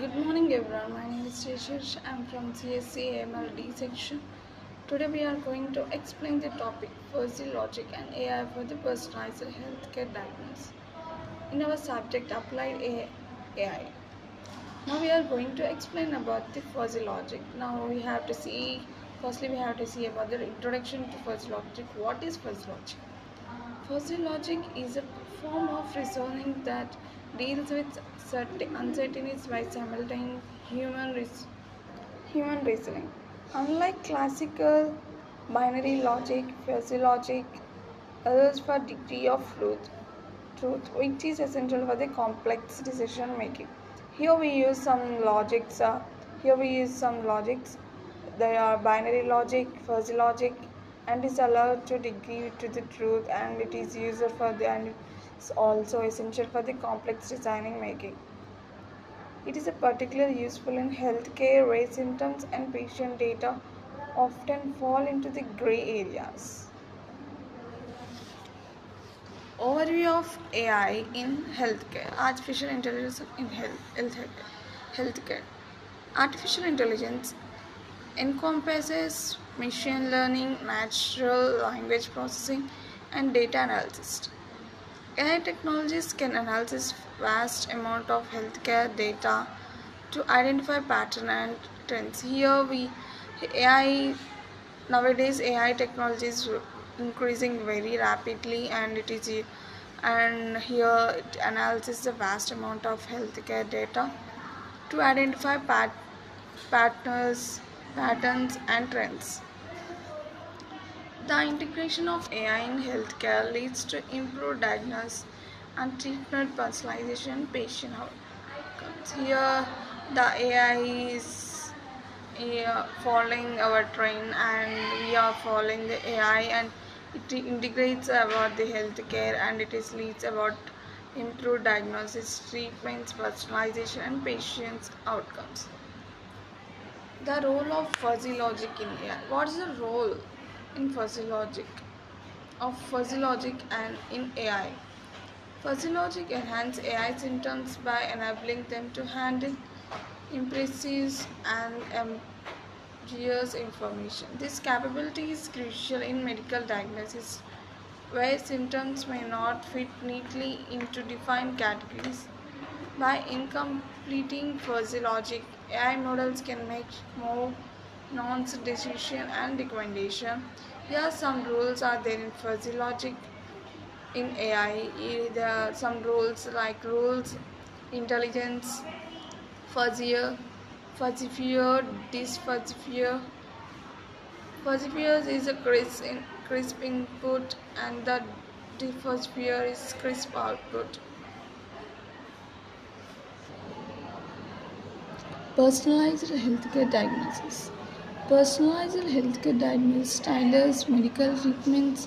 Good morning everyone, my name is Yashish. I am from CSC MLD section. Today we are going to explain the topic fuzzy logic and AI for the personalized healthcare diagnosis. In our subject applied AI. Now we are going to explain about the fuzzy logic. Now firstly we have to see about the introduction to fuzzy logic. What is fuzzy logic? Fuzzy logic is a form of reasoning that deals with certain uncertainties by simultaneous human reasoning. Unlike classical binary logic, fuzzy logic allows for degree of truth which is essential for the complex decision making. Here we use some logics. Here we use some logics. They are binary logic, fuzzy logic, and is allowed to degree to the truth, and it is used for the and it's also essential for the complex designing making. It is particularly useful in healthcare where symptoms and patient data often fall into the gray areas. Overview of AI in healthcare. Artificial intelligence in healthcare. Artificial intelligence encompasses machine learning, natural language processing, and data analysis. AI technologies can analyze vast amount of healthcare data to identify pattern and trends. AI nowadays AI technology is increasing very rapidly, and here it analyzes the vast amount of healthcare data to identify patterns, patterns and trends. The integration of AI in healthcare leads to improved diagnosis and treatment personalization patient outcomes. Here, the AI is following our train, and we are following the AI, and it integrates about the healthcare, and it is leads about improved diagnosis, treatments, personalization, and patients' outcomes. The role of fuzzy logic in AI. What is the role in fuzzy logic and in AI? Fuzzy logic enhances AI systems by enabling them to handle imprecise and ambiguous information. This capability is crucial in medical diagnosis where symptoms may not fit neatly into defined categories. By incompleting fuzzy logic, AI models can make more nuanced decision and recommendation. Here some rules are there in fuzzy logic in AI. There are some rules like rules, intelligence, fuzzier, fuzzifier, disfuzzifier. Fuzzifier is a crisp input, and the diffuzzifier is crisp output. Personalized healthcare diagnosis. Personalized healthcare diagnosis tailors medical treatments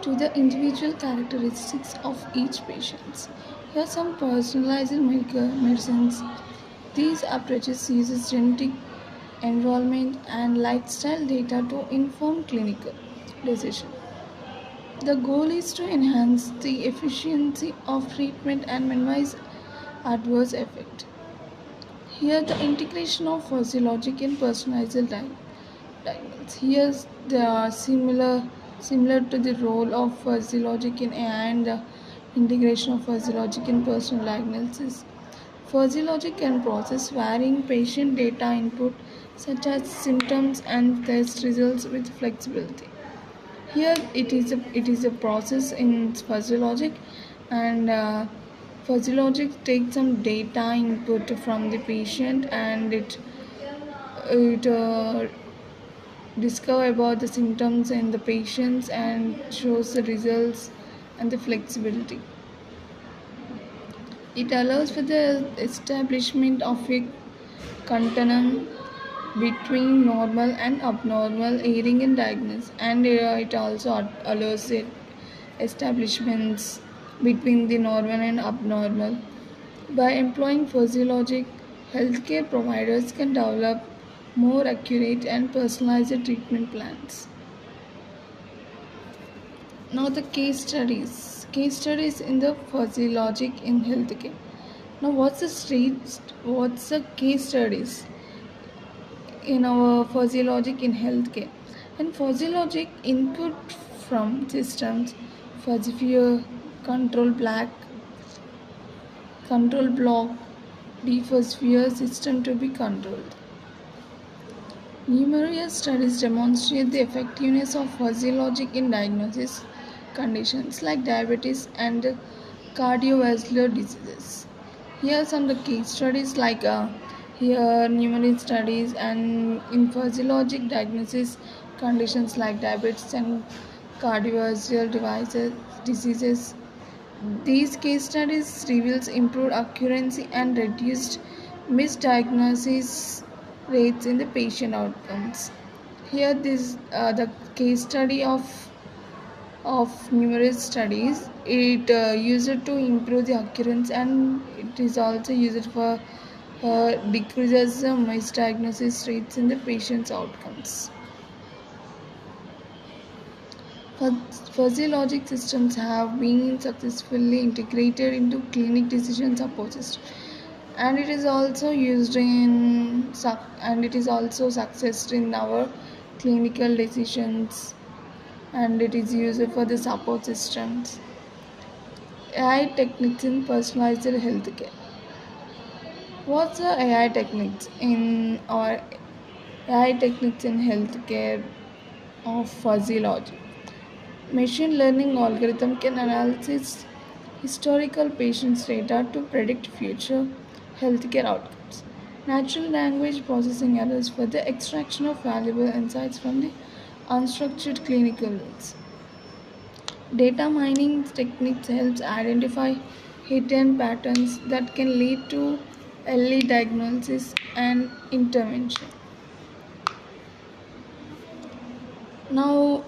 to the individual characteristics of each patient. Here are some personalized medical medicines. These approaches uses genetic, enrollment, and lifestyle data to inform clinical decision. The goal is to enhance the efficiency of treatment and minimize adverse effect. Here, the integration of fuzzy logic and personalized diagnosis. Here, they are similar to the role of fuzzy logic in AI and the integration of fuzzy logic in personal diagnosis. Fuzzy logic can process varying patient data input such as symptoms and test results with flexibility. Here it is a process in fuzzy logic, and fuzzy logic takes some data input from the patient, and it discover about the symptoms and the patients and shows the results and the flexibility. It allows for the establishment of a continuum between normal and abnormal aiding in diagnosis, and it also allows it establishments between the normal and abnormal. By employing fuzzy logic, healthcare providers can develop more accurate and personalized treatment plans. Now the case studies. Case studies in the fuzzy logic in healthcare. Now, what's the case studies in our physiologic in healthcare? And physiologic input from systems, Fuzzyfear, control black, control block, defosphere system to be controlled. Numerous studies demonstrate the effectiveness of physiologic in diagnosis conditions like diabetes and cardiovascular diseases. Here are some of the case studies here numerous studies and in physiologic diagnosis conditions like diabetes and cardiovascular diseases. These case studies reveals improved accuracy and reduced misdiagnosis rates in the patient outcomes. Here, this the case study of numerous studies. It used to improve the occurrence and it is also used for decreases the misdiagnosis rates in the patient's outcomes. Physiologic systems have been successfully integrated into clinic decision support system, and it is also used and it is also success in our clinical decisions, and it is used for the support systems. AI techniques in personalized healthcare. What's the AI techniques in or AI techniques in healthcare of physiology? Machine learning algorithm can analyze historical patients' data to predict future healthcare outcomes. Natural language processing allows for the extraction of valuable insights from the unstructured clinical notes. Data mining techniques helps identify hidden patterns that can lead to early diagnosis and intervention. Now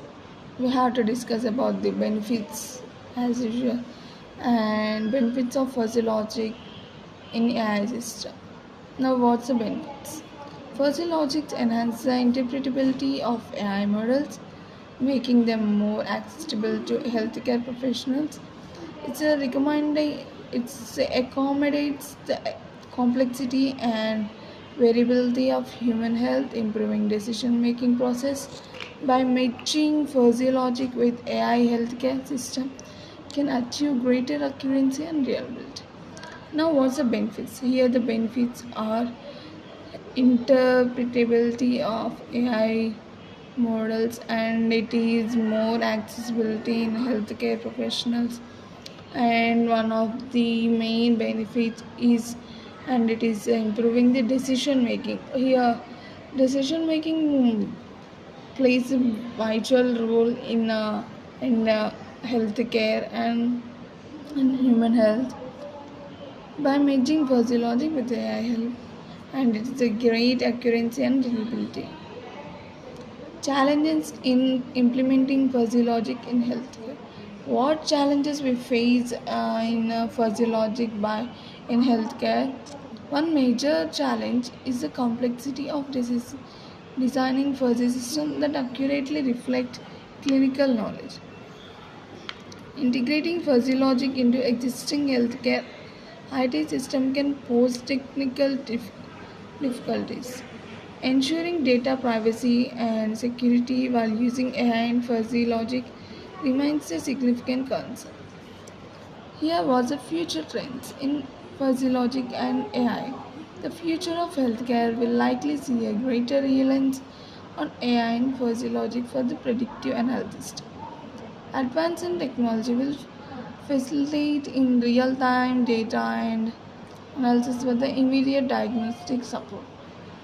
we have to discuss about the benefits as usual and benefits of fuzzy logic in AI system. Now what's the benefits? Fuzzy logic enhances the interpretability of AI models, making them more accessible to healthcare professionals. It's a recommending it accommodates the complexity and variability of human health, improving decision making process by matching physiologic with AI healthcare system can achieve greater accuracy and reliability. Now what's the benefits? Here the benefits are interpretability of AI models and it is more accessibility in healthcare professionals, and one of the main benefits is and it is improving the decision making. Here decision making plays a vital role in healthcare and in human health by merging physiology with AI help, and it is a great accuracy and reliability. Challenges in implementing fuzzy logic in healthcare. What challenges we face in fuzzy logic by in healthcare? One major challenge is the complexity of designing fuzzy systems that accurately reflect clinical knowledge. Integrating fuzzy logic into existing healthcare IT system can pose technical difficulties. Ensuring data privacy and security while using AI and fuzzy logic remains a significant concern. Here was the future trends in fuzzy logic and AI. The future of healthcare will likely see a greater reliance on AI and fuzzy logic for the predictive analysis. Advance in technology will facilitate in real-time data and analysis for the immediate diagnostic support.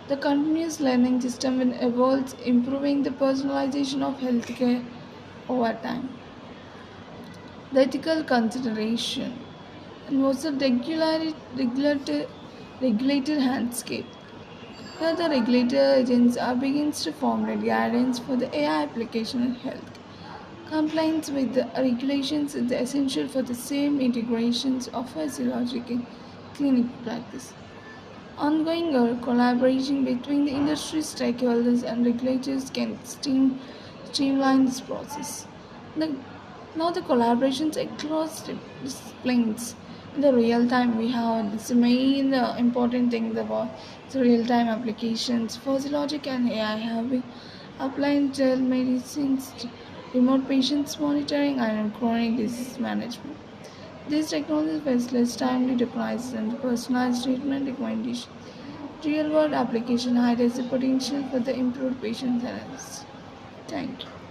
The continuous learning system will evolve, improving the personalization of healthcare over time. The ethical consideration and what's the regulated landscape. Here, the regulator agents are begins to formulate guidance for the AI application in health. Compliance with the regulations is essential for the same integrations of physiological clinic practice. Ongoing collaboration between the industry stakeholders and regulators can streamline this process. The, Now the collaborations across disciplines The real time we have this main important thing about the real time applications. Physiologic and AI have been applied in telemedicine, remote patients monitoring, and chronic disease management. These technologies facilitate timely diagnosis and personalized treatment recommendations. Real world application highlights the potential for the improved patient service. Thank you.